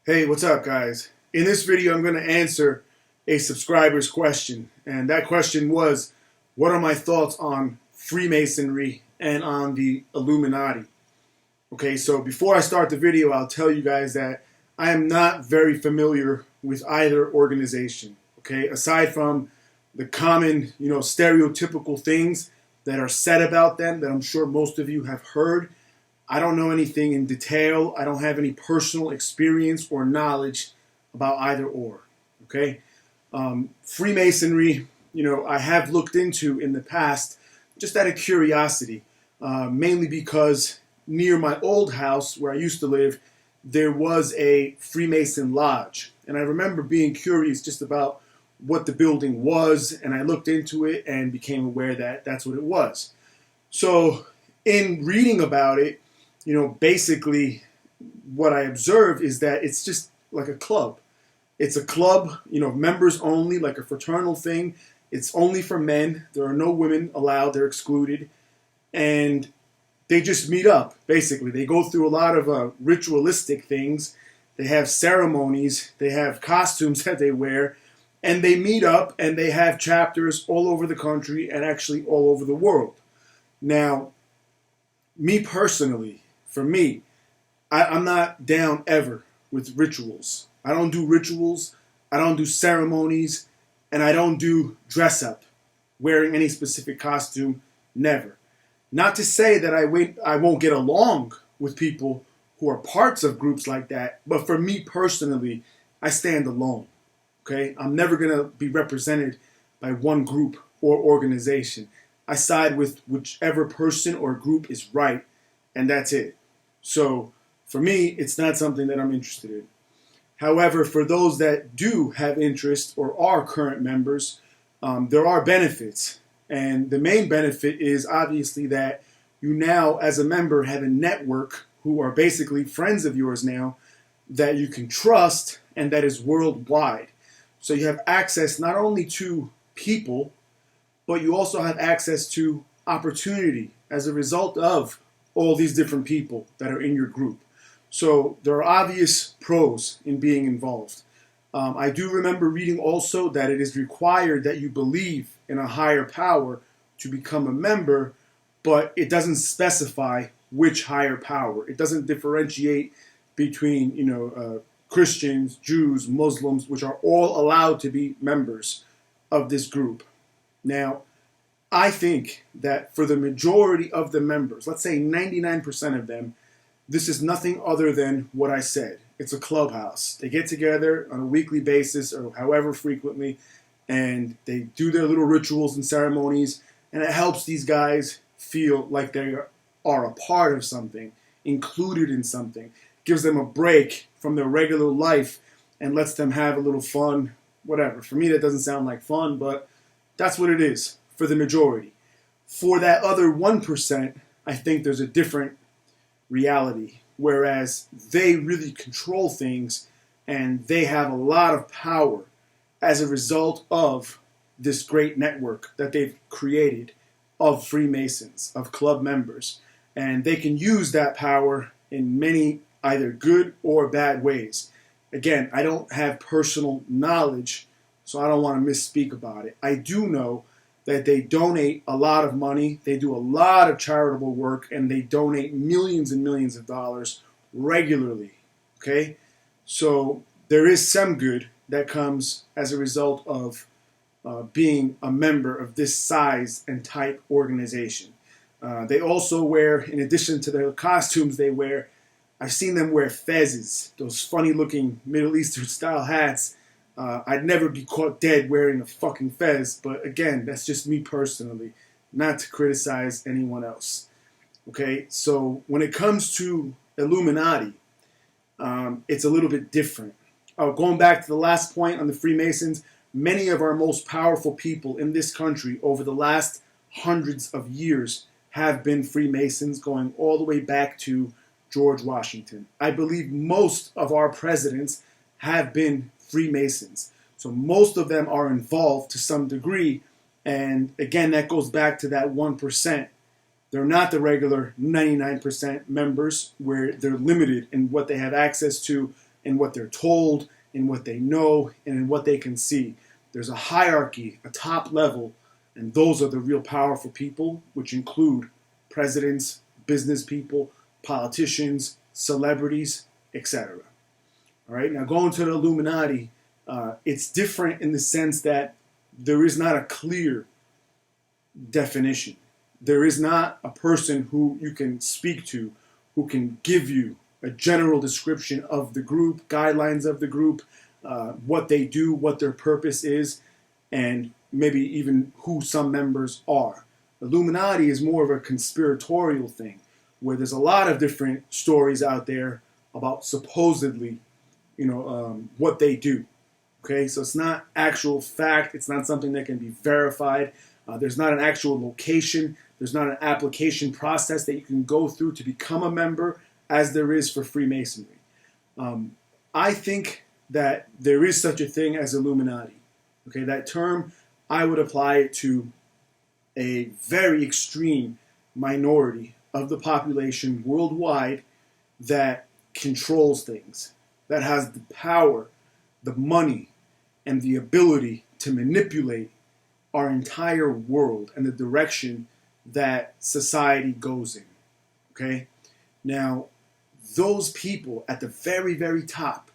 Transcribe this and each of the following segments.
Hey, what's up, guys? In this video, I'm going to answer a subscriber's question. And that question was, what are my thoughts on Freemasonry and on the Illuminati? Okay, so before I start the video, I'll tell you guys that I am not very familiar with either organization. Okay, aside from the common, stereotypical things that are said about them that I'm sure most of you have heard, I don't know anything in detail. I don't have any personal experience or knowledge about either or. Okay, Freemasonry, I have looked into in the past just out of curiosity, mainly because near my old house where I used to live, there was a Freemason lodge, and I remember being curious just about what the building was, and I looked into it and became aware that that's what it was. So, in reading about it, basically what I observe is that it's just like a club. It's a club, members only, like a fraternal thing. It's only for men. There are no women allowed. They're excluded. And they just meet up, basically. They go through a lot of ritualistic things. They have ceremonies. They have costumes that they wear. And they meet up and they have chapters all over the country and actually all over the world. Now, me personally, for me, I'm not down ever with rituals. I don't do rituals, I don't do ceremonies, and I don't do dress up, wearing any specific costume, never. Not to say that I won't get along with people who are parts of groups like that, but for me personally, I stand alone. Okay? I'm never going to be represented by one group or organization. I side with whichever person or group is right, and that's it. So, for me, it's not something that I'm interested in. However, for those that do have interest or are current members, there are benefits. And the main benefit is obviously that you now, as a member, have a network who are basically friends of yours now that you can trust and that is worldwide. So you have access not only to people, but you also have access to opportunity as a result of all these different people that are in your group. So there are obvious pros in being involved. I do remember reading also that it is required that you believe in a higher power to become a member, but it doesn't specify which higher power. It doesn't differentiate between, Christians, Jews, Muslims, which are all allowed to be members of this group. Now, I think that for the majority of the members, let's say 99% of them, this is nothing other than what I said. It's a clubhouse. They get together on a weekly basis or however frequently, and they do their little rituals and ceremonies, and it helps these guys feel like they are a part of something, included in something, gives them a break from their regular life and lets them have a little fun, whatever. For me, that doesn't sound like fun, but that's what it is for the majority. For that other 1%, I think there's a different reality, whereas they really control things and they have a lot of power as a result of this great network that they've created of Freemasons, of club members. And they can use that power in many either good or bad ways. Again, I don't have personal knowledge, so I don't want to misspeak about it. I do know that they donate a lot of money, they do a lot of charitable work, and they donate millions and millions of dollars regularly. Okay? So there is some good that comes as a result of being a member of this size and type organization. They also wear, in addition to their costumes they wear, I've seen them wear fezzes, those funny looking Middle Eastern style hats. I'd never be caught dead wearing a fucking fez, but again, that's just me personally, not to criticize anyone else. Okay, so when it comes to Illuminati, it's a little bit different. Going back to the last point on the Freemasons, many of our most powerful people in this country over the last hundreds of years have been Freemasons, going all the way back to George Washington. I believe most of our presidents have been Freemasons. So most of them are involved to some degree. And again, that goes back to that 1%. They're not the regular 99% members where they're limited in what they have access to in what they're told, in what they know, and in what they can see. There's a hierarchy, a top level, and those are the real powerful people, which include presidents, business people, politicians, celebrities, etc. All right, now going to the Illuminati, it's different in the sense that there is not a clear definition. There is not a person who you can speak to who can give you a general description of the group, guidelines of the group, what they do, what their purpose is, and maybe even who some members are. Illuminati is more of a conspiratorial thing, where there's a lot of different stories out there about supposedly, what they do. Okay, so it's not actual fact. It's not something that can be verified. There's not an actual location. There's not an application process that you can go through to become a member, as there is for Freemasonry. I think that there is such a thing as Illuminati. Okay, that term, I would apply it to a very extreme minority of the population worldwide that controls things, that has the power, the money, and the ability to manipulate our entire world and the direction that society goes in. Okay? Now, those people at the very, very top,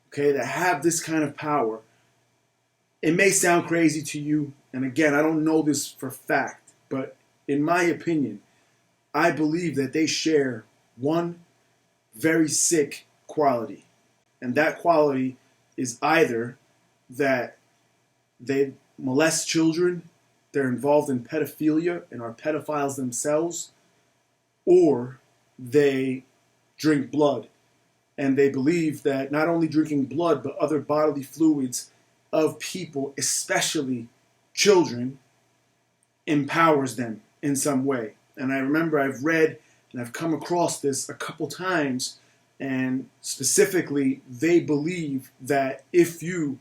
okay, that have this kind of power, it may sound crazy to you, and again, I don't know this for fact, but in my opinion, I believe that they share one very sick quality. And that quality is either that they molest children, they're involved in pedophilia and are pedophiles themselves, or they drink blood. And they believe that not only drinking blood, but other bodily fluids of people, especially children, empowers them in some way. And I remember I've read and I've come across this a couple times, and specifically, they believe that if you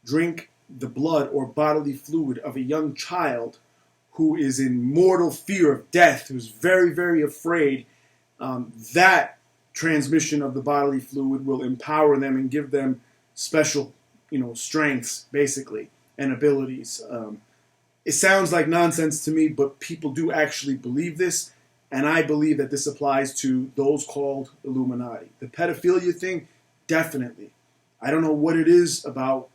drink the blood or bodily fluid of a young child who is in mortal fear of death, who's very, very afraid, that transmission of the bodily fluid will empower them and give them special, strengths, basically, and abilities. It sounds like nonsense to me, but people do actually believe this, and I believe that this applies to those called Illuminati. The pedophilia thing, definitely. I don't know what it is about,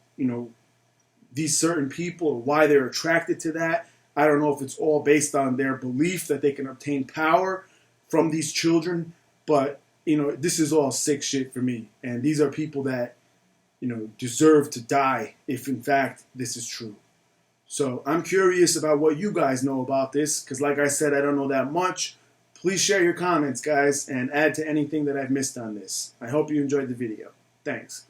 these certain people or why they're attracted to that. I don't know if it's all based on their belief that they can obtain power from these children, but, this is all sick shit for me. And these are people that, deserve to die if, in fact, this is true. So I'm curious about what you guys know about this, because like I said, I don't know that much. Please share your comments, guys, and add to anything that I've missed on this. I hope you enjoyed the video. Thanks.